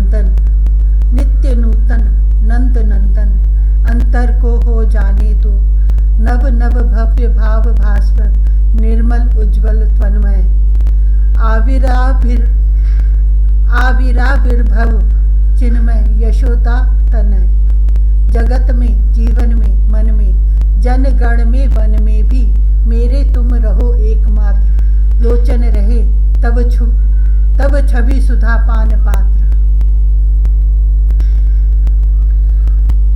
नंदन, नित्य नूतन नंद नंदन, अंतर को हो जाने दो, नव नव भव्य भाव भास्वर, निर्मल उज्ज्वल त्वन्मय, आविराविर्भव चिन्मय, यशोदा तनय, जगत में जीवन में मन में, जन गण में वन में भी, मेरे तुम रहो एकमात्र, लोचन रहे तब छवि सुधा पान पात्र।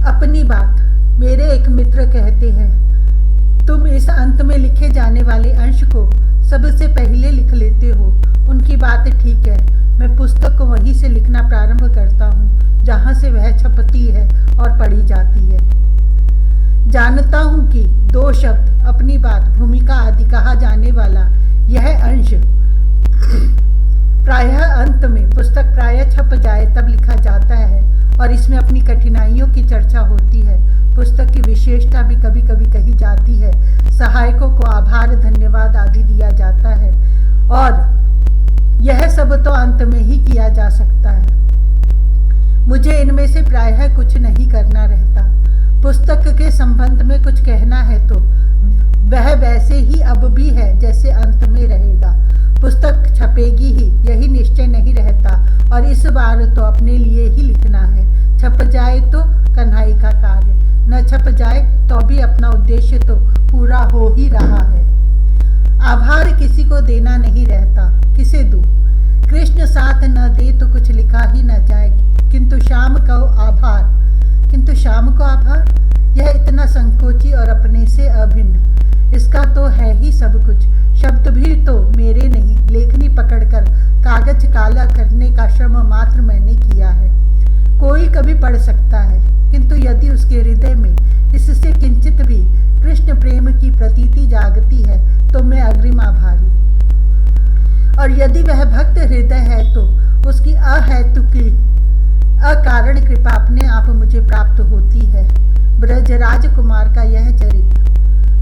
अपनी बात मेरे एक मित्र कहते हैं, तुम इस अंत में लिखे जाने वाले अंश को सबसे पहले लिख लेते हो। उनकी बात ठीक है। मैं पुस्तक को वहीं से लिखना प्रारंभ करता हूँ जहाँ से वह छपती है और पढ़ी जाती है। जानता हूँ कि 2 शब्द, अपनी बात, भूमिका आदि कहा जाने वाला यह अंश प्रायः अंत में, पुस्तक प्रायः छप जाए तब लिखा जाता है और इसमें अपनी कठिनाइयों की चर्चा होती है। पुस्तक की विशेषता भी कभी कभी कही जाती है। सहायकों को आभार, धन्यवाद आदि दिया जाता है और यह सब तो अंत में ही किया जा सकता है। मुझे इनमें से प्रायः कुछ नहीं करना रहता। पुस्तक के संबंध में कुछ कहना है तो वह वैसे ही अब भी है जैसे अंत में रहेगा। पुस्तक छपेगी ही, यही निश्चय नहीं रहता और इस बार तो अपने लिए ही लिखना है। छप जाए तो कन्हाई का कार्य, न छप जाए तो भी अपना उद्देश्य तो पूरा हो ही रहा है। आभार किसी को देना नहीं रहता, किसे दूं? कृष्ण साथ न दे तो कुछ लिखा ही न जाए। किंतु शाम को आभार, यह इतना संकोची और अपने से अभिन्न, इसका तो है ही सब कुछ। शब्द भी तो मेरे नहीं, लेखनी पकड़कर कागज काला करने का श्रम मात्र मैंने किया है। कोई कभी पढ़ सकता है, किंतु यदि उसके हृदय में इससे किंचित भी कृष्ण प्रेम की प्रतीति जागती है तो मैं अग्रिम आभारी। और यदि वह भक्त हृदय है तो उसकी अहेतुकी अकारण कृपा अपने आप मुझे प्राप्त होती है। ब्रजराज कुमार का यह चरित्र,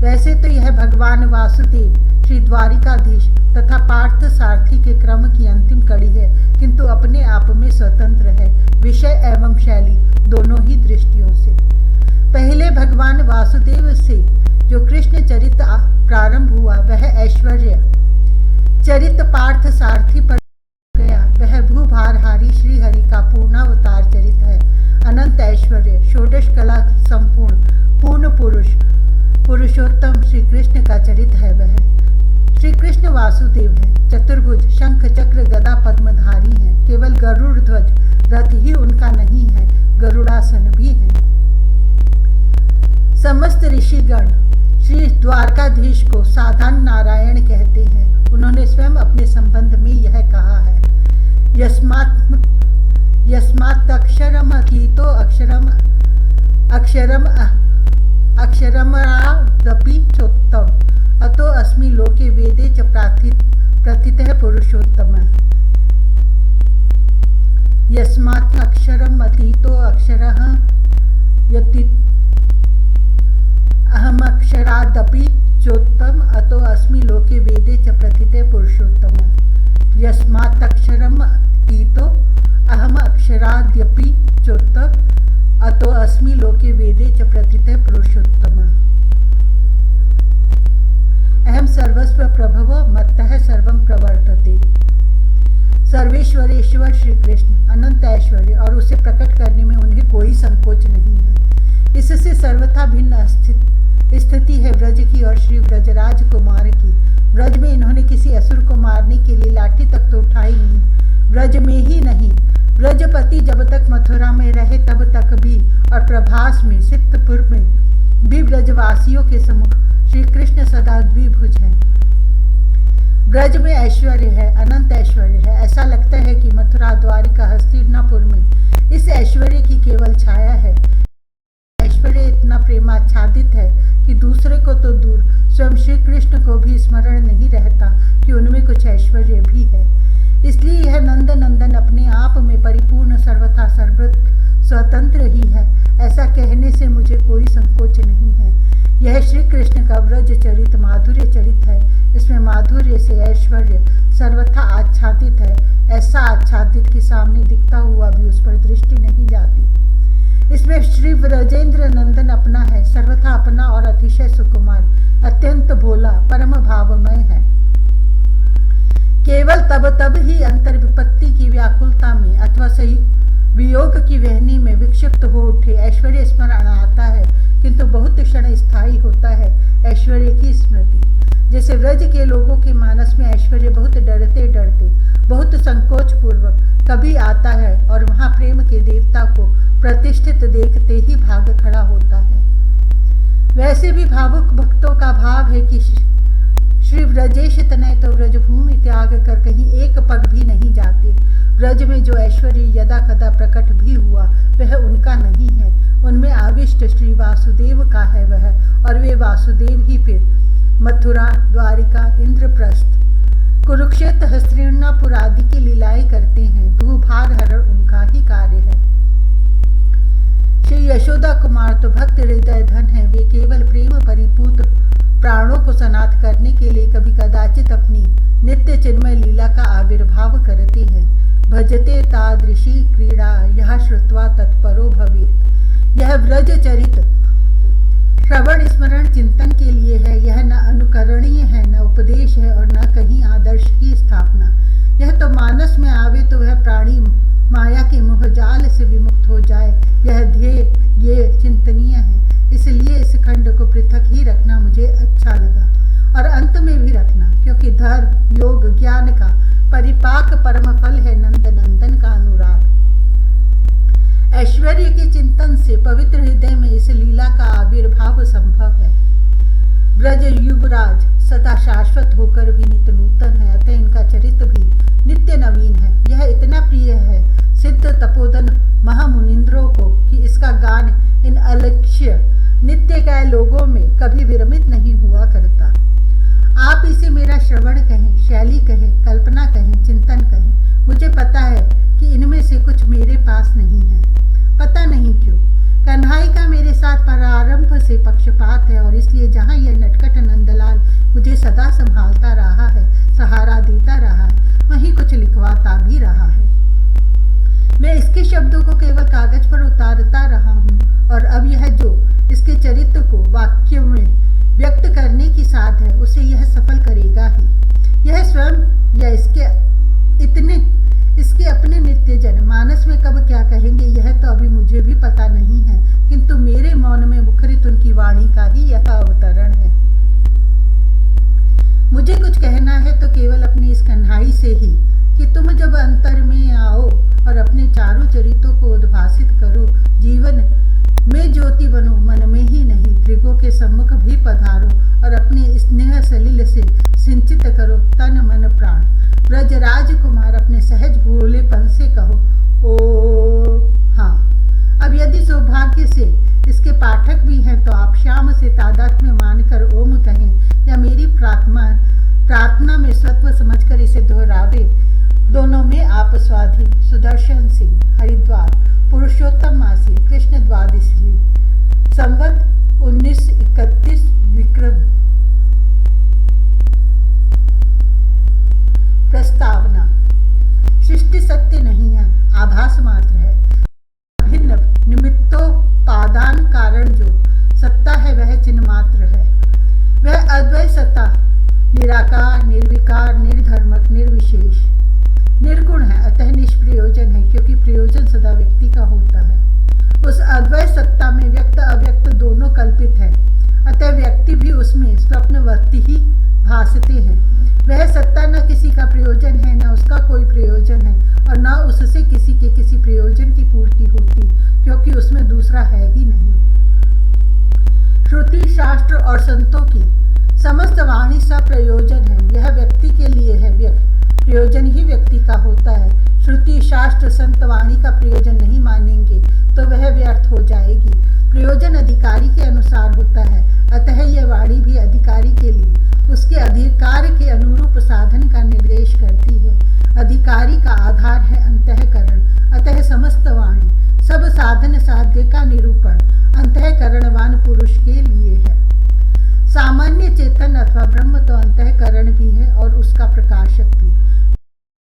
वैसे तो यह भगवान वासुदेव, श्री द्वारिकाधीश तथा पार्थ सारथी के क्रम की अंतिम कड़ी है, किंतु अपने आप में स्वतंत्र है, विषय एवं शैली दोनों ही दृष्टियों से। पहले भगवान वासुदेव से जो कृष्ण चरित्र प्रारंभ हुआ वह ऐश्वर्य चरित्र पार्थ सारथी पर गया, वह भूभारहारी श्री हरि का पूर्णावतार चरित्र है। अनंत ऐश्वर्य, षोडश कला संपूर्ण, पूर्ण पुरुषोत्तम श्री कृष्ण का चरित्र है। वह श्री कृष्ण वासुदेव है, चतुर्भुज, शंख चक्र गदा पद्मधारी हैं। केवल गरुड़ ध्वज रथ ही उनका नहीं है, गरुड़ासन भी है। समस्त ऋषिगण श्री द्वारकाधीश को साधारण नारायण कहते हैं। उन्होंने स्वयं अपने संबंध में यह कहा है, यस्मात्क्षरमतीतो अक्षरमरादपि चोत्तम अतो अस्मि लोके वेदे च प्रथितः पुरुषोत्तमः। यस्मात्क्षरमतीतो अक्षरः यति अहमक्षरादपि चोत्तम अतो अस्मि लोके वेदे च प्रथितः पुरुषोत्तमः। यस्मात्क्षरमतीतो अहम अक्षराद्यपि चोत्तम अतो अस्मि लोके वेदे च प्रथितः पुरुषोत्तमः। अहम सर्वस्व प्रभवो मत्तः सर्वं प्रवर्तते। सर्वेश्वरेश्वर श्री कृष्ण अनंत ऐश्वर्य और उसे प्रकट करने में उन्हें कोई संकोच नहीं है। इससे सर्वथा भिन्न स्थिति है ब्रज की और श्री ब्रजराज कुमार की। ब्रज में इन्होंने किसी असुर को मारने के लिए लाठी तक तो उठाई नहीं। ब्रज में ही नहीं, ब्रजपति जब तक मथुरा में रहे तब तक भी, और प्रभास में, सिद्धपुर में भी ब्रजवासियों के सम्मुख श्री कृष्ण सदा द्विभुज है। ब्रज में ऐश्वर्य है, अनंत ऐश्वर्य है। ऐसा लगता है कि मथुरा, द्वारिका, हस्तिनापुर में इस ऐश्वर्य की केवल छाया है। ऐश्वर्य इतना प्रेमाच्छादित है कि दूसरे को तो दूर, स्वयं श्री कृष्ण को भी स्मरण नहीं रहता कि उनमें कुछ ऐश्वर्य भी है। इसलिए यह नंद नंदन अपने आप में परिपूर्ण, सर्वथा स्वतंत्र ही है। ऐसा कहने से मुझे कोई संकोच नहीं है। यह श्री कृष्ण का ब्रज चरित माधुर्य चरित है। इसमें माधुर्य से ऐश्वर्य सर्वथा आच्छादित है। ऐसा आच्छादित कि सामने दिखता हुआ भी उस पर दृष्टि नहीं जाती। इसमें श्री ब्रजेंद्र नंदन अपना है, सर्वथा अपना और अतिशय सुकुमार, अत्यंत भोला, परम भावमय है। केवल तब ही अंतर विपत्ति की व्याकुलता में अथवा सही वियोग की वहनी में विक्षिप्त हो उठे ऐश्वर्य स्मरण आता है, किंतु बहुत क्षण स्थायी होता है ऐश्वर्य की स्मृति। जैसे व्रज के लोगों के मानस में ऐश्वर्य बहुत डरते डरते, बहुत संकोच पूर्वक कभी आता है और वहां प्रेम के देवता को प्रतिष्ठित देखते ही भाग खड़ा होता है, वैसे भी भावुक भक्तों का भाव है कि श्री ब्रजेश तनय तो ब्रजभूमि त्याग कर कहीं एक पग भी नहीं जाते। ब्रज में जो ऐश्वर्य यदा कदा प्रकट भी हुआ वह उनका नहीं है, उनमें आविष्ट श्री वासुदेव का है वह, और वे वासुदेव ही फिर मथुरा, द्वारिका, इंद्रप्रस्थ, कुरुक्षेत्र, हस्तिनापुर आदि की लीलाएं करते हैं। भूभार हरण उनका ही कार्य है। श्री यशोदा कुमार तो भक्त हृदय धन है, वे केवल प्रेम परिपूत प्राणों को सनाथ करने के लिए कभी कदाचित अपनी नित्य चिन्मय लीला का आविर्भाव करते हैं। भजते तादृशी क्रीड़ा यह श्रुत्वा तत्परो भवेत्। यह व्रज चरित श्रवण स्मरण चिंतन के लिए है, यह न अनुकरणीय है, न उपदेश है और न कहीं आदर्श की स्थापना। यह तो मानस में आवे तो वह प्राणी माया के मोहजाल से विमुक्त हो जाए, यह ध्येय ये चिंतनीय है। इसलिए इस खंड को पृथक ही रखना मुझे अच्छा लगा और अंत में भी रखना, क्योंकि धर्म योग ज्ञान का परिपाक परम फल है नंद नंदन का अनुराग। ऐश्वर्य के चिंतन से पवित्र हृदय में इस लीला का आविर्भाव संभव है। ब्रज युवराज सदा शाश्वत होकर भी नित्य नूतन है, अतः इनका चरित्र भी नित्य नवीन है। यह इतना प्रिय है सिद्ध तपोधन महामुनिंद्रों को कि इसका गान इन अलक्ष्य नित्य काय लोगों में कभी विरमित नहीं हुआ करता। आप इसे मेरा श्रवण कहें, शैली कहें, कल्पना कहें, चिंतन कहें। मुझे पता है कि इनमें से कुछ मेरे पास नहीं है, पता नहीं क्यों। कन्हई का मेरे साथ प्रारंभ से पक्षपात है और इसलिए जहाँ यह नटखट नंदलाल मुझे सदा संभालता रहा है, सहारा देता रहा है, वहीं कुछ लिखवाता भी रहा है। मैं इसके शब्दों को केवल कागज पर उतारता रहा हूँ और अब यह जो इसके चरित्र को वाक्य में व्यक्त करने की साध है उसे यह सफल करेगा ही। यह स्वयं या इसके अपने नित्य जन मानस में कब क्या कहेंगे यह तो अभी मुझे भी पता नहीं है, किंतु मेरे मौन में मुखरित उनकी वाणी का ही यह अवतरण है। मुझे कुछ कहना है तो केवल अपनी इस कन्हई से ही कि तुम जब अंतर में आओ और अपने चारों चरित्रों को उद्भासित करो, जीवन में ज्योति बनो, मन में ही नहीं त्रिगों के सम्मुख भी पधारो और अपने स्नेह सलिल से सिंचित करो तन मन प्राण। ब्रज राजकुमार अपने सहज भोलेपन से कहो ओ हाँ। अब यदि सौभाग्य से इसके पाठक भी हैं तो आप श्याम से तादात्म्य मानकर ओम कहें या मेरी प्रार्थना में स्वत्व समझकर इसे दोहरावे। दोनों में आप स्वाधीन। सुदर्शन सिंह, हरिद्वार, पुरुषोत्तम मासी, कृष्ण द्वादशी, संवत 1931 विक्रम। प्रस्तावना। सृष्टि सत्य नहीं है, आभास मात्र है। भिन्न निमित्तोपादान कारण जो सत्ता है वह चिन्ह मात्र है। वह अद्वैत सत्ता निराकार, निर्विकार, निर्धर्मक, निर्विशेष, निर्गुण है, अतः निष्प्रयोजन है, क्योंकि प्रयोजन सदा व्यक्ति का होता है। उस अद्वैत सत्ता में व्यक्त अव्यक्त दोनों कल्पित है, अतः व्यक्ति भी उसमें स्वप्नवर्ती ही भासते हैं। वह सत्ता न किसी का प्रयोजन है, न उसका कोई प्रयोजन है और न उससे किसी के किसी प्रयोजन की पूर्ति होती, क्योंकि उसमें दूसरा है ही नहीं। श्रुति, शास्त्र और संतों की समस्त वाणी सब प्रयोजन है, यह व्यक्ति के लिए है। प्रयोजन ही व्यक्ति का होता है। श्रुति, शास्त्र, संत वाणी का प्रयोजन नहीं मानेंगे तो वह व्यर्थ हो जाएगी। प्रयोजन अधिकारी के अनुसार होता है, अतः यह वाणी भी अधिकारी के लिए उसके अधिकार के अनुरूप साधन का निर्देश करती है। अधिकारी का आधार है अंतःकरण, अतः समस्त वाणी सब साधन साध्य का निरूपण अंतःकरणवान पुरुष के लिए है। सामान्य चेतन अथवा ब्रह्म तो अंतःकरण भी है और उसका प्रकाशक भी,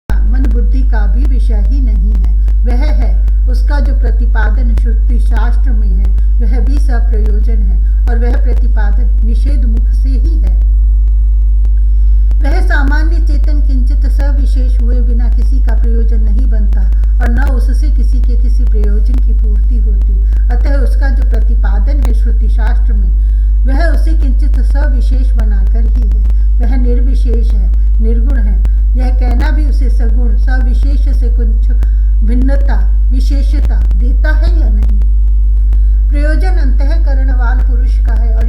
मन बुद्धि का भी विषय ही नहीं है। वह है प्रतिपादन श्रुति शास्त्र में है वह भी सप्रयोजन है और वह प्रतिपादन निषेध मुख से ही है। वह सामान्य चेतन किंचित सविशेष हुए बिना किसी का प्रयोजन नहीं बनता और न उससे किसी के किसी प्रयोजन की पूर्ति होती। अतः उसका जो प्रतिपादन है श्रुति शास्त्र में वह उसे किंचित सविशेष बनाकर ही है। वह निर्विशेष है, निर्गुण है। यह कहना भी उसे सगुण सविशेष से कुछ भिन्नता विशेषता देता है या नहीं। प्रयोजन अंतःकरणवान पुरुष का है और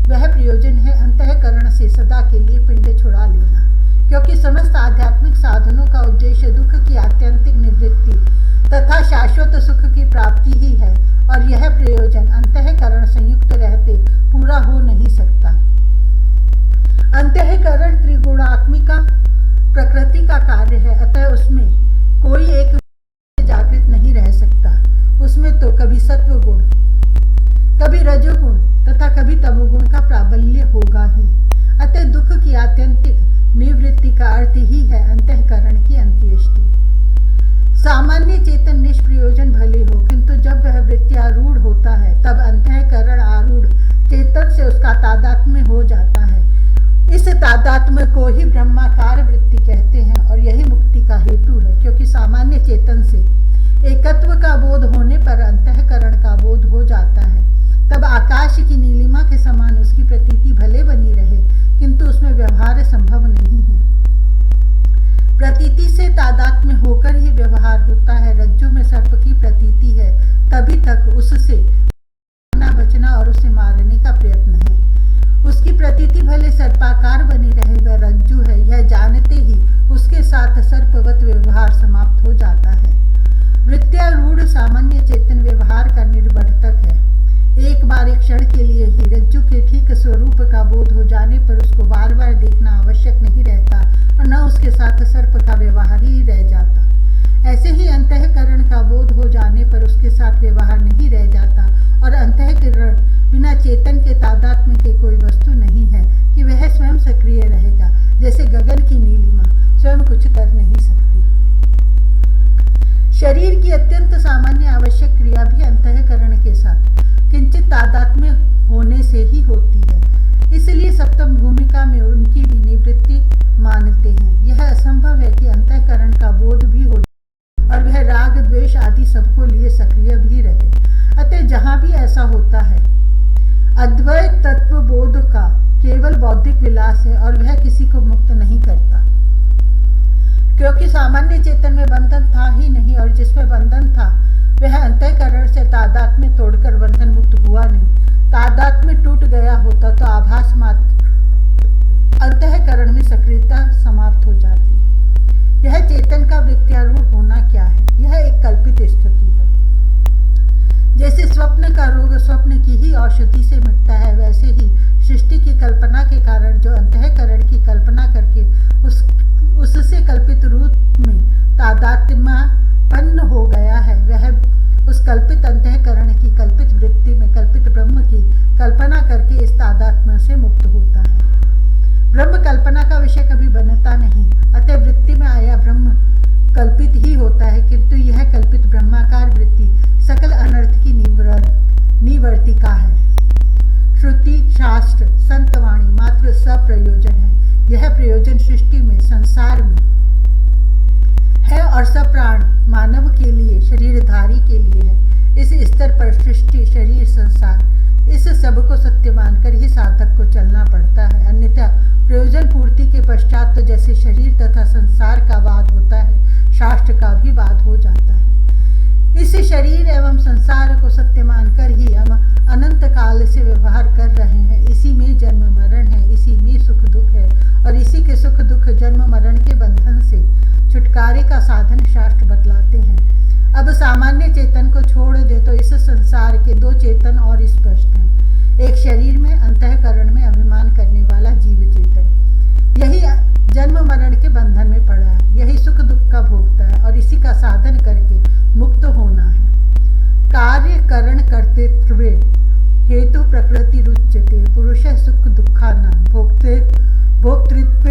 वह प्रयोजन है अंतःकरण से सदा के लिए पिंड छुड़ा लेना, क्योंकि समस्त आध्यात्मिक साधनों का उद्देश्य दुख की आत्यंतिक निवृत्ति तथा शाश्वत सुख की प्राप्ति ही है और यह प्रयोजन अंतःकरण संयुक्त रहते पूरा हो नहीं सकता। अंतःकरण त्रिगुणात्मिका प्रकृति का कार्य है, अतः उसमें कोई एक जागृत नहीं रह सकता। उसमें तो कभी सत्व गुण, कभी रजोगुण तथा कभी तमोगुण का प्राबल्य होगा ही। अतः दुख की आत्यंतिक निवृत्ति का अर्थ ही है अंतःकरण की अंत्येष्टि। सामान्य चेतन निष्प्रयोजन भले हो, किंतु जब वह वृत्त्यारूढ़ होता है तब अंतःकरण आरूढ़ चेतन से उसका तादात्म्य हो जाता है। इस तादात्म्य को ही ब्रह्माकार वृत्ति कहते हैं और यही मुक्ति का हेतु है, क्योंकि सामान्य चेतन से एकत्व का बोध होने पर अंतःकरण का बोध हो जाता है। तब आकाश की नीलिमा के समान उसकी प्रतीति भले बनी रहे, किंतु उसमें व्यवहार संभव नहीं है। प्रतीति से तादात्म्य होकर ही व्यवहार होता है। रज्जु में सर्प की प्रतीति है, तभी तक उससे बचना और उसे मारने का प्रयत्न है। उसकी प्रतीति भले सर्पाकार बनी रहे, वह रज्जु है, यह जानते ही उसके साथ सर्पवत व्यवहार समाप्त हो जाता है। वृत्त्यारूढ़ सामान्य चेतन व्यवहार का निर्वर्तक है। एक बार एक क्षण के लिए ही रज्जु के ठीक स्वरूप का बोध हो जाने पर उसको बार बार देखना आवश्यक नहीं रहता और न उसके साथ सर्प का व्यवहार ही रह जाता। ऐसे ही अंतःकरण का बोध हो जाने पर उसके साथ व्यवहार नहीं रह जाता और अंतःकरण बिना चेतन के तादात्म्य के कोई वस्तु नहीं है कि वह स्वयं सक्रिय रहेगा। जैसे गगन की नीलिमा स्वयं कुछ कर नहीं सकती। शरीर की अत्यंत सामान्य आवश्यक क्रिया भी अंतःकरण के साथ किंचित तादात्म्य होने से ही होती है। इसलिए सप्तम भूमिका में उनकी भी निवृत्ति मानते हैं। यह असंभव है कि अंतःकरण का बोध भी हो और वह राग द्वेष आदि सबको लिए सक्रिय भी रहे। अतः जहाँ भी ऐसा होता है, अद्वैत तत्व बोध का केवल बौद्धिक विलास है और वह किसी को मुक्त नहीं करता, क्योंकि सामान्य चेतन में बंधन था ही नहीं और जिसमें बंधन था वह अंतःकरण से तादात्म्य तोड़कर बंधन मुक्त हुआ नहीं। तादात्म्य टूट गया होता तो आभास मात्र अंतःकरण में सक्रियता समाप्त हो जाती। यह चेतन का वृत्त्यारूढ़ होना क्या है? यह एक कल्पित स्थिति है। जैसे स्वप्न का रोग स्वप्न की ही औषधि से मिटता है, वैसे ही सृष्टि की कल्पना के कारण जो अंतःकरण की कल्पना करके उससे कल्पित रूप में तादात्म्यपन्न हो गया है, वह उस कल्पित अंतःकरण की कल्पित वृत्ति में कल्पित ब्रह्म की कल्पना करके इस तादात्म्य से मुक्त होता है। ब्रह्म कल्पना का विषय कभी बनता नहीं, अतः वृत्ति में आया ब्रह्म कल्पित ही होता है, किंतु यह कल्पित ब्रह्माकार वृत्ति सकल अनर्थ की निवर्तिका है। श्रुति शास्त्र संतवाणी मात्र सप्रयोजन है। यह प्रयोजन सृष्टि में संसार में है और सप्राण मानव के लिए शरीरधारी के लिए है। इस स्तर पर सृष्टि शरीर संसार इस सब को सत्य मानकर ही साधक को चलना पड़ता है, अन्यथा प्रयोजन पूर्ति के पश्चात तो जैसे शरीर तथा संसार का वाद होता है, शास्त्र का भी वाद हो जाता है। इस शरीर एवं संसार को सत्य मानकर ही हम अनंत काल से व्यवहार कर रहे हैं। इसी में जन्म मरण है, इसी में सुख दुख है और इसी के सुख दुख जन्म मरण के बंधन से छुटकारे का साधन शास्त्र बतलाते हैं। अब सामान्य चेतन को छोड़ दे तो इस संसार के दो चेतन और स्पष्ट हैं। एक शरीर में अंतःकरण में अभिमान करने वाला जीव चेतन, यही जन्म मरण के बंधन में पड़ा है, यही सुख दुख का भोगता है और इसी का साधन करके मुक्त होना है। कार्य करण कर्तृत्व हेतु प्रकृति रुच्यते पुरुष सुख दुखानां भोक्तृत्व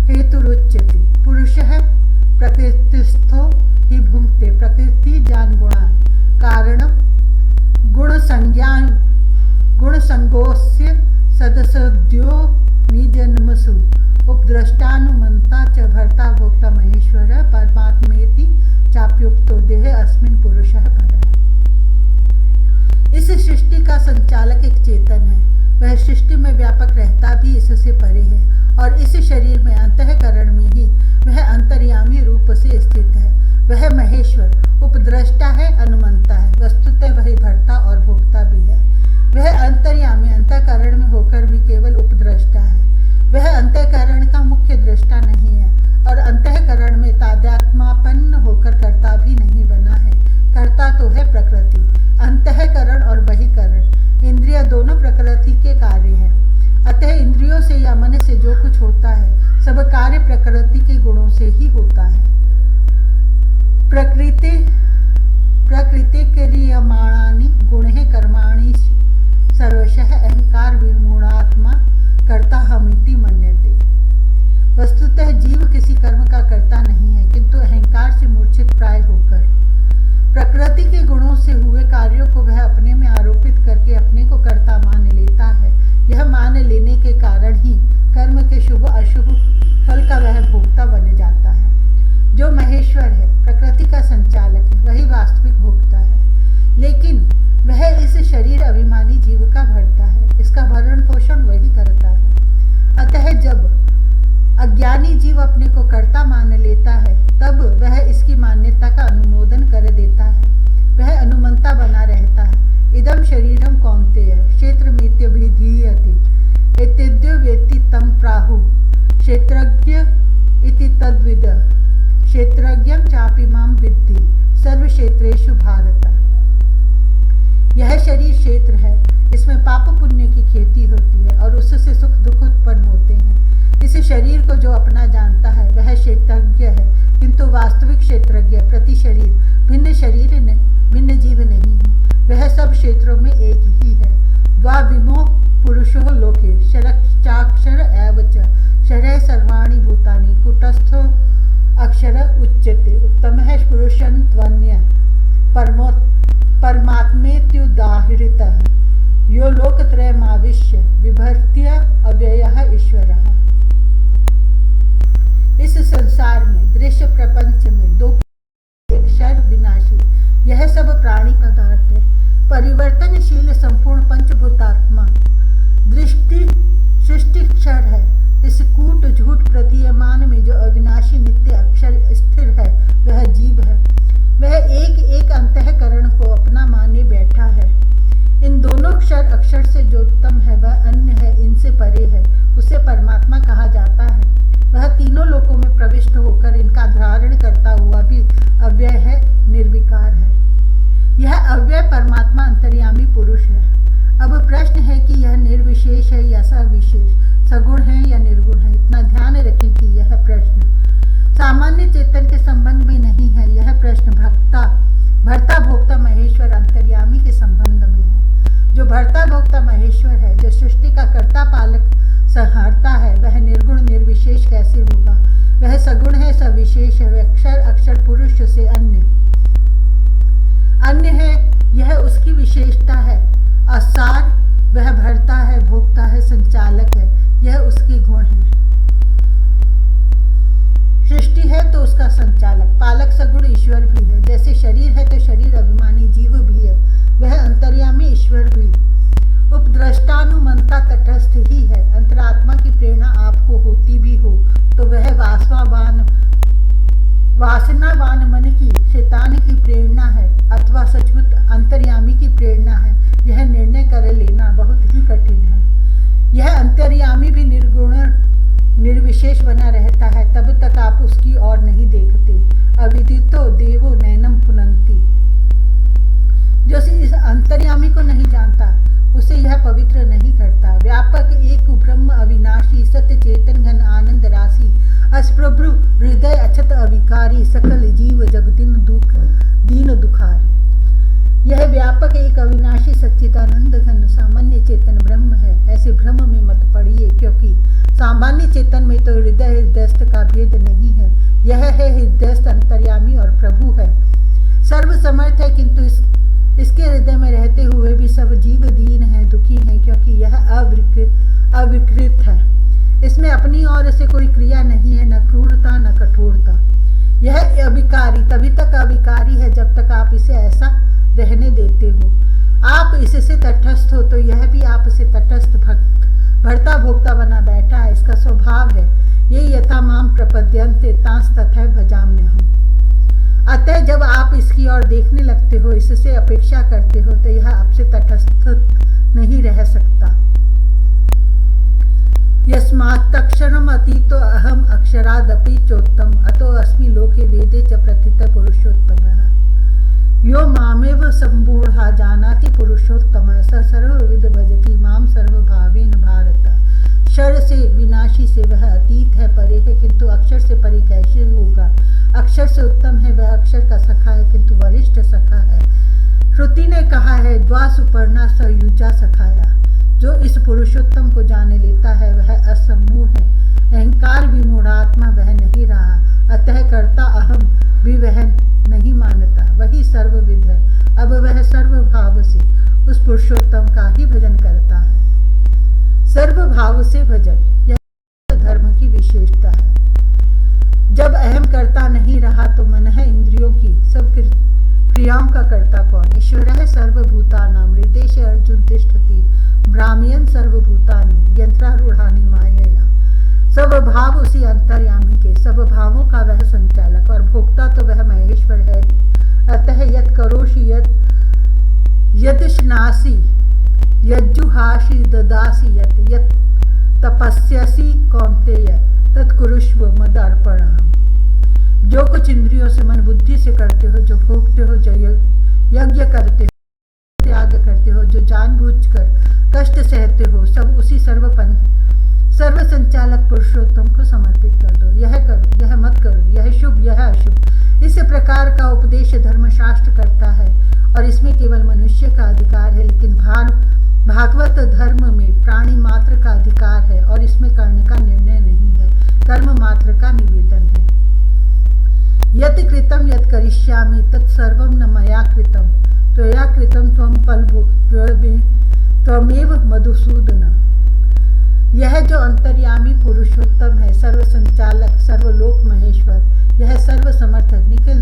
हेतु रुच्यते पुरुष प्रकृतिस्थो ही भुंक्ते प्रकृति जान गुणान् उपद्रष्टानुमंता च भर्ता भोक्ता महेश्वर परमात्मेति चाप्युक्तो देह अस्मिन् पुरुषः परः। इस सृष्टि का संचालक एक चेतन है, वह सृष्टि में व्यापक रहता भी इससे परे है और इस शरीर में अंतःकरण में ही वह अंतर्यामी रूप से स्थित है। वह महेश्वर उपद्रष्टा है, अनुमंता है, वस्तुतः वही भर्ता और भोक्ता भी है। वह अंतर्यामी अंतःकरण में होकर भी केवल उपद्रष्टा है। वह अंतःकरण का मुख्य दृष्टा नहीं है और अंतःकरण में तादात्म्यापन्न होकर कर्ता भी नहीं बना है। कर्ता तो है प्रकृति। अंतःकरण और बहिकरण इंद्रिय दोनों प्रकृति के कार्य हैं। अतः इंद्रियों से या मन से जो कुछ होता है सब कार्य प्रकृति के गुणों से ही होता है। प्रकृति क्रियमाणानि गुणैः कर्माणि सर्वशः अहंकार विमूढ़ात्मा कर्ता हमिति मन्यते। वस्तुतः जीव किसी कर्म का कर्ता नहीं है, किंतु अहंकार से मूर्छित प्राय होकर प्रकृति के गुणों से हुए कार्यों को वह अपने में आरोपित करके अपने को कर्ता मान लेता है। यह मान लेने के कारण ही कर्म के शुभ अशुभ फल का वह भोक्ता बन जाता है। जो महेश्वर है, प्रकृति का संचालक है, वही वास्तविक भोक्ता है, लेकिन वह इस शरीर अभिमानी जीव का भरता है। इसका भरण पोषण वही करता है। अतः जब अज्ञानी जीव अपने को कर्ता मान लेता है तब वह इसकी मान्यता का अनुमोदन कर देता है। वह अनुमंता बना रहता है। इदम शरीरम कौन्तेय क्षेत्रमित्यभिधीयते एतद्यो वेत्ति तं प्राहु क्षेत्रज्ञ इति तद्विद क्षेत्रज्ञं चापि मां विद्धि सर्वक्षेत्रेषु भारत। यह शरीर क्षेत्र है, इसमें पाप पुण्य की खेती होती है और उससे सुख दुख उत्पन्न होते हैं। इस शरीर को जो अपना जानता है वह क्षेत्रज्ञ है, किंतु वास्तविक क्षेत्रज्ञ प्रति शरीर भिन्न जीव नहीं है। वह सब क्षेत्रों में एक ही है। द्वाविमो पुरुषो लोके शरक्षाक्षर एव च शरैः सर्वाणि भूतानि कूटस्थो अक्षर उच्यते उत्तमः पुरुषन्त्वन्य परमात्मेत्युदाहृतः यो लोकत्रयमाविश्य बिभर्त्य अव्ययः ईश्वरः। इस संसार में दृश्य प्रपंच में दो क्षर विनाशी, यह सब प्राणी पदार्थ है। परिवर्तनशील संपूर्ण पंचभूतात्मा सृष्टि क्षर है। इस कूट झूठ प्रतीयमान में जो अविनाशी नित्य अक्षर स्थिर है वह जीव है। वह एक एक अंतःकरण को अपना माने बैठा है। इन दोनों अक्षर से जो उत्तम है वह अन्य है, इनसे परे है, उसे परमात्मा कहा जाता है। वह तीनों लोकों में प्रविष्ट होकर इनका धारण करता हुआ भी अव्यय है, निर्विकार है। यह अव्यय परमात्मा अंतर्यामी पुरुष है। अब प्रश्न है कि यह निर्विशेष है या सविशेष, सगुण है या निर्गुण है। इतना ध्यान रखें कि यह प्रश्न सामान्य चेतन के संबंध में नहीं है। यह प्रश्न भर्ता भोक्ता महेश्वर अंतर्यामी के संबंध में है। जो भर्ता भोक्ता महेश्वर है, जो सृष्टि का कर्ता पालक संहारता है, वह निर्गुण निर्विशेष कैसे होगा? वह सगुण है, सविशेष है। वह अक्षर पुरुष से अन्य है, यह उसकी विशेषता है। असार, वह भरता है, भोक्ता है, संचालक है, यह उसके गुण है। सृष्टि है तो उसका संचालक, पालक सगुण ईश्वर भी है। जैसे शरीर है तो शरीर अभिमानी जीव भी है, वह अंतर्यामी ईश्वर भी। उपद्रष्टानुमंता तटस्थ ही है। अंतरात्मा की प्रेरणा आपको होती भी हो तो वह वासनावान मन की, शैतान की प्रेरणा है अथवा सचमुच अंतर्यामी की प्रेरणा है, यह निर्णय कर लेना बहुत ही कठिन है। यह अंतर्यामी भी निर्गुण निर्विशेष बना रहता है, तब तक आप उसकी ओर नहीं देखते। अविदितो देवो नैनम पुनंती। जो इस अंतर्यामी को नहीं जानता उसे यह पवित्र नहीं करता। व्यापक एक ब्रह्म अविनाशी सत्य चेतन घन आनंद राशि अस्प्रभु हृदय अछत अविकारी सकल जीव जगदीन दीन दुखारी। यह व्यापक एक अविनाशी सच्चिदानंद घन सामान्य चेतन ब्रह्म है। ऐसे भ्रम में मत पड़िए, क्योंकि सामान्य चेतन में तो हृदयस्थ का भेद नहीं है। यह है हृदयस्थ अंतर्यामी और प्रभु है, सर्वसमर्थ है, किंतु इसके हृदय में रहते हुए भी सब जीव दीन है, दुखी है, क्योंकि यह अविकृत है। इसमें अपनी ओर से कोई क्रिया नहीं है, न क्रूरता न कठोरता। यह अविकारी तभी तक अविकारी है जब तक आप इसे ऐसा रहने देते हो। आप इससे तटस्थ हो तो यह भी आपसे तटस्थ भरता भोक्ता बना बैठा है। इसका स्वभाव है ये यथा माम प्रपद्यन्ते तांस तथैव भजाम्यहम्। अतः जब आप इसकी ओर देखने लगते हो, इससे अपेक्षा करते हो, तो यह आपसे तटस्थ नहीं रह सकता। यस्मात्तक्षरम अतीतो अहम अक्षरादपि चोत्तम अतो अस्मि लोके वेदे च प्रथितः पुरुषोत्तमः। यो मामेव सम्मूढ़ा जानाति पुरुषोत्तमः स सर्वविद भजति माम सर्वभावेन भारत। क्षर से विनाशी से वह अतीत है, परे है, किंतु अक्षर से परे कैसे होगा। अक्षर से उत्तम है, वह अक्षर का सखा है, किंतु वरिष्ठ सखा है। श्रुति ने कहा है द्वा सुपर्णा स युजा सखाया। जो इस पुरुषोत्तम को जान लेता है वह असम्मूढ़ है, अहंकार विमूढ़ात्मा वह नहीं रहा, अतः कर्ता अहम भी वह नहीं मानता, वही सर्वविद है। अब वह सर्वभाव से उस पुरुषोत्तम का ही भजन करता है। सर्वभाव से भजन यह धर्म की विशेषता है। जब अहम कर्ता नहीं रहा तो मन है इंद्रियों की सब क्रियाओं का कर्ता कौन। ईश्वर है सर्वभूतानां हृदय अर्जुन तिष्ठति भ्राम्यन् सर्वभूतानि यंत्रारूढ़ानि मायया। सब भाव उसी अंतर्यामी के, सब भावों का वह संचालक और भोक्ता तो वह महेश्वर है। अतः यत् करोषि यद् यज्जुहासि ददासि यत् तपस्यसि कौन्तेय तत्कुरुष्व मदर्पणम्। जो कुछ इंद्रियों से मन बुद्धि से करते हो, जो भोगते हो, जो यज्ञ करते हो, त्याग करते हो, जो जानबूझकर कष्ट सहते हो, सब उसी सर्व संचालक पुरुषोत्तम को समर्पित कर दो। यह करो, यह मत करो, यह शुभ, यह अशुभ, इस प्रकार का उपदेश धर्मशास्त्र करता है और इसमें केवल मनुष्य का अधिकार है, लेकिन भागवत धर्म में प्राणी मात्र का अधिकार है और इसमें कर्ण का निर्णय नहीं है, कर्म मात्र का निवेदन है। यत् कृतं यत् करिष्यामि तत्सर्वं न मया कृतं त्वया कृतं त्वं फलभुक् त्वमेव मधुसूदन। यह जो अंतर्यामी पुरुषोत्तम है, सर्व संचालक, सर्वलोक महेश्वर, यह सर्व समर्थ, निखिल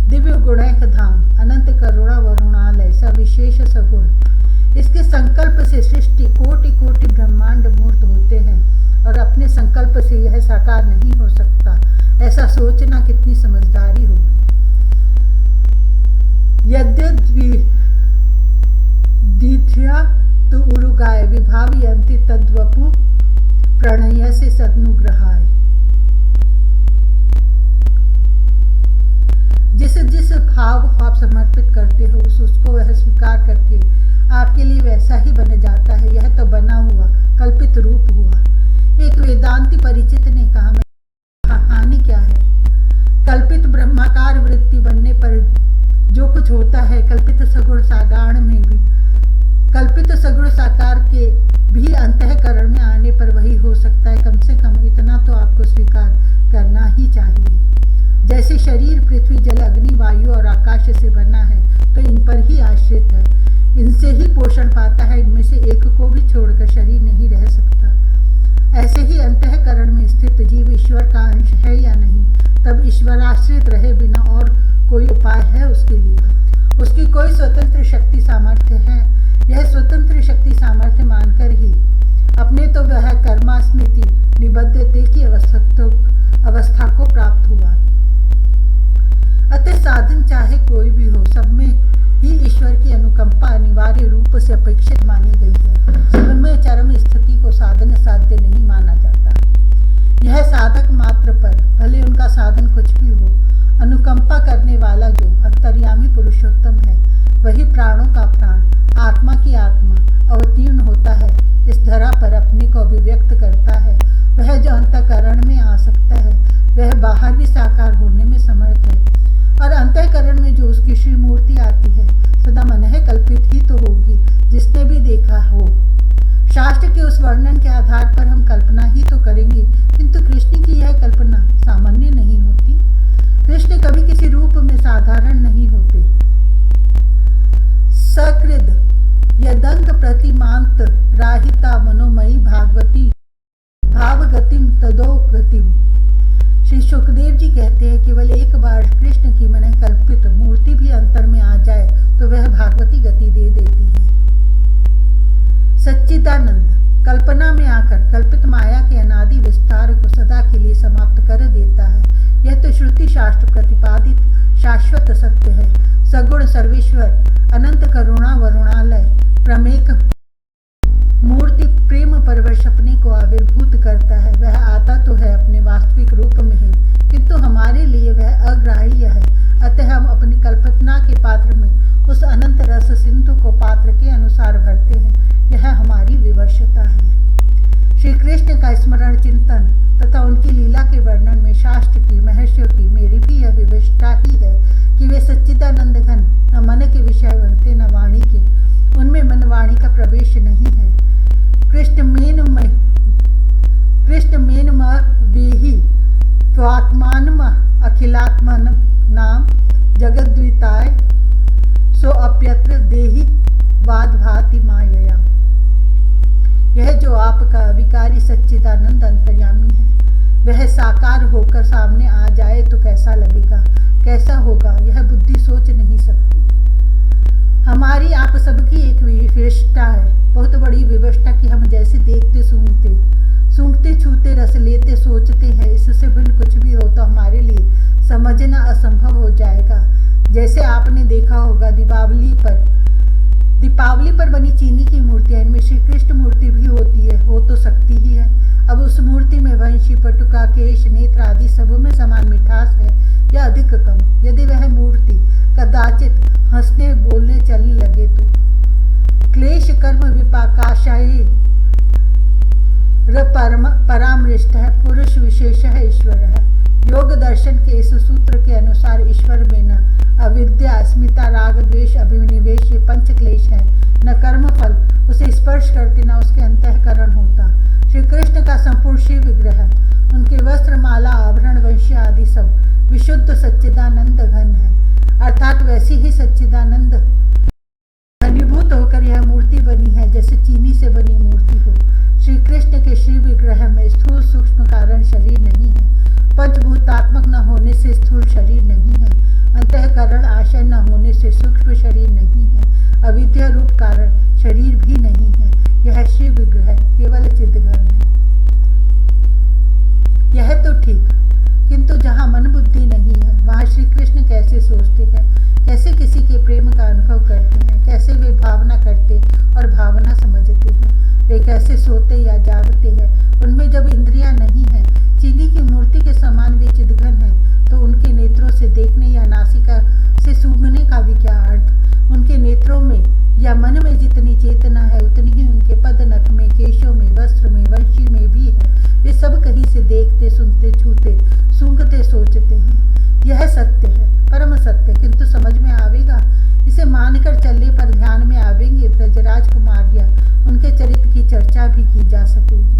दिव्य गुणैक धाम, अनंत करुणा वरुणालय, सविशेष सगुण। इसके संकल्प से सृष्टि कोटि कोटि ब्रह्मांड मूर्त होते हैं और अपने संकल्प से यह साकार नहीं हो सकता। ऐसा सोचना कितनी समझदारी होगी। यद्यद्विधिया तु उरुगाय विभावयन्ति तद्वपु प्रणय से सदनुग्रहाय। जिस भाव को आप समर्पित करते हो उसको वह स्वीकार करके आपके लिए वैसा ही बन जाता है। यह तो बना हुआ कल्पित रूप हुआ। एक वेदांती परिचित ने कहा, मैं हानि क्या है। कल्पित ब्रह्माकार वृत्ति बनने पर जो कुछ होता है, कल्पित सगुण साकार में भी, कल्पित सगुण साकार के भी अंतःकरण में आने पर वही हो सकता है। कम से कम इतना तो आपको स्वीकार करना ही चाहिए। जैसे शरीर पृथ्वी जल अग्नि वायु और आकाश से बना है तो इन पर ही आश्रित है, इनसे ही पोषण पाता है, इनमें से एक को भी छोड़कर शरीर नहीं रह सकता। ऐसे ही अंतःकरण में स्थित जीव ईश्वर का अंश है या नहीं, तब ईश्वराश्रित रहे बिना और कोई उपाय है उसके लिए। उसकी कोई स्वतंत्र शक्ति सामर्थ्य है। यह स्वतंत्र शक्ति सामर्थ्य मानकर ही अपने तो वह कर्मास्मृति निबद्धते की अवस्था को प्राप्त हुआ। अतः साधन चाहे कोई भी हो, सब में ही ईश्वर की अनुकंपा अनिवार्य रूप से अपेक्षित मानी गई है। सब में चरम स्थिति को साधन साध्य नहीं माना जाता। यह साधक मात्र पर, भले उनका साधन कुछ भी हो, अनुकंपा करने वाला जो अंतर्यामी पुरुषोत्तम है, वही प्राणों का प्राण, आत्मा की आत्मा अवतीर्ण होता है, इस धरा पर अपने को अभिव्यक्त करता है। वह जो अंतःकरण में आ सकता है, वह बाहर भी साकार होने में समर्थ है। और अंतःकरण में जो उसकी श्री मूर्ति आती है, सदा मनः कल्पित ही तो होगी, जिसने भी देखा हो। शास्त्र के उस वर्णन के आधार पर हम कल्पना ही तो करेंगे, किंतु कृष्ण की यह कल्पना सामान्य नहीं होती। कृष्ण कभी किसी रूप में साधारण नहीं होते। सकृद यदंग प्रतिमांत राहिता मनोमयी भागवती सुखदेव जी कहते हैं केवल एक बार कृष्ण की मन कल्पित मूर्ति भी अंतर में आ जाए तो वह भागवती गति दे देती है। सच्चिदानंद कल्पना में आकर कल्पित माया के अनादि विस्तार को सदा के लिए समाप्त कर देता है। यह तो श्रुति शास्त्र प्रतिपादित शाश्वत सत्य है। सगुण सर्वेश्वर अनंत करुणा वरुणालय प्रमेक मूर्ति प्रेम परवश अपने को आविर्भूत करता है। वह आता तो है अपने वास्तविक रूप में ही, किंतु हमारे लिए वह अग्राह्य है। अतः हम अपनी कल्पना के पात्र में उस अनंत रस सिंधु को पात्र के अनुसार भरते हैं। यह हमारी विवशता है। श्री कृष्ण का स्मरण चिंतन तथा उनकी लीला के वर्णन में शास्त्र की महर्षियों की मेरी भी यह विवशता ही है कि वे सच्चिदानंद घन न मन के विषय बनते न वाणी के, उनमें मन वाणी का प्रवेश नहीं है। कृष्ण मेन वेहि स्वात्मान अखिलात्मन नाम जगद्विताय सो अप्यत्र देहि वाद भाति मायया। यह जो आपका विकारी सच्चिदानंद अंतर्यामी है, वह साकार होकर सामने आ जाए तो कैसा लगेगा, कैसा होगा, यह बुद्धि सोच नहीं सकती। हमारी आप सबकी एक विशेषता है, बहुत बड़ी विवशता कि हम जैसे देखते सूंघते छूते रस लेते सोचते हैं, इससे भिन्न कुछ भी हो तो हमारे लिए समझना असंभव हो जाएगा। जैसे आपने देखा होगा दीपावली पर बनी चीनी की मूर्तियां, इनमें श्री कृष्ण मूर्ति भी होती है, हो तो सकती ही है। अब उस मूर्ति में वंशी पटुका केश नेत्र आदि सब में समान मिठास है या अधिक कम। यदि वह मूर्ति कदाचित हंसने बोलने चलने लगे तो क्लेश कर्म विपाकाशायी परामृष्ट है, पुरुष विशेष है, ईश्वर है। योग दर्शन के इस सूत्र के अनुसार ईश्वर में न अविद्या अस्मिता राग द्वेष अभिनिवेश ये पंच क्लेश है, न कर्म फल उसे स्पर्श करते न उसके अंतःकरण होता। श्री कृष्ण का संपूर्ण शिव विग्रह, उनके वस्त्र माला आभरण वंशी आदि सब विशुद्ध सच्चिदानंद घन है, अर्थात वैसी ही सच्चिदानंद घनीभूत होकर यह मूर्ति बनी है जैसे चीनी से बनी मूर्ति हो। श्री कृष्ण के शिव विग्रह में स्थूल सूक्ष्म कारण शरीर नहीं है, पंचभूतात्मक न होने से स्थूल शरीर नहीं है, अंतःकरण आशय न होने से सूक्ष्म शरीर नहीं है, अविद्या रूप कारण शरीर भी नहीं है। यह शिव विग्रह केवल चिद्घन है। यह तो ठीक, किंतु जहाँ मन बुद्धि नहीं है वहाँ श्री कृष्ण कैसे सोचते हैं, कैसे किसी के प्रेम का अनुभव करते हैं, कैसे वे भावना करते और भावना समझते हैं, वे कैसे सोते या जागते हैं। उनमें जब इंद्रियां नहीं है, चीनी की मूर्ति के समान वे चिद्घन है, तो उनके नेत्रों से देखने या नासिका से सूंघने का भी क्या अर्थ। उनके नेत्रों में या मन में जितनी चेतना है उतनी ही उनके पद नख में, केशों में, वस्त्र में, वंशी में भी है। वे सब कहीं से देखते, सुनते, छूते, सूंघते, सोचते हैं। यह सत्य है, परम सत्य, किंतु समझ में आवेगा। इसे मानकर चलने पर ध्यान में आवेंगे ब्रजराज कुमारियां, उनके चरित्र की चर्चा भी की जा सकेगी।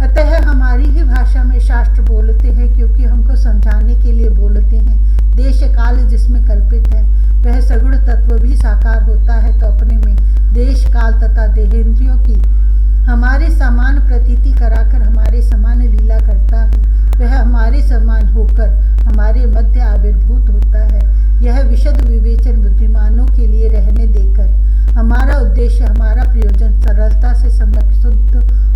अतः हमारी ही भाषा में शास्त्र बोलते हैं क्योंकि हमको समझाने के लिए बोलते हैं। देश काल जिसमें कल्पित है वह सगुण तत्व भी साकार होता है, तो अपने में देश काल तथा देहेंद्रियों की हमारे समान प्रतीति कराकर हमारे समान लीला करता है। वह हमारे समान होकर हमारे मध्य आविर्भूत होता है। यह विशद विवेचन बुद्धिमानों के लिए रहने देकर हमारा उद्देश्य, हमारा प्रयोजन सरलता से संबद्ध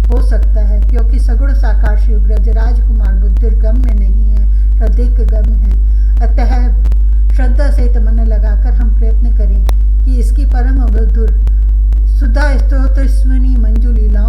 हो सकता है, क्योंकि सगुण साकार शिव ब्रजराज कुमार बुद्धिर्गम्य नहीं है, हृदयगम्य है। अतः श्रद्धा सहित मन लगाकर हम प्रयत्न करें कि इसकी परम मधुर सुधा स्तोत्र स्मृति मंजू लीला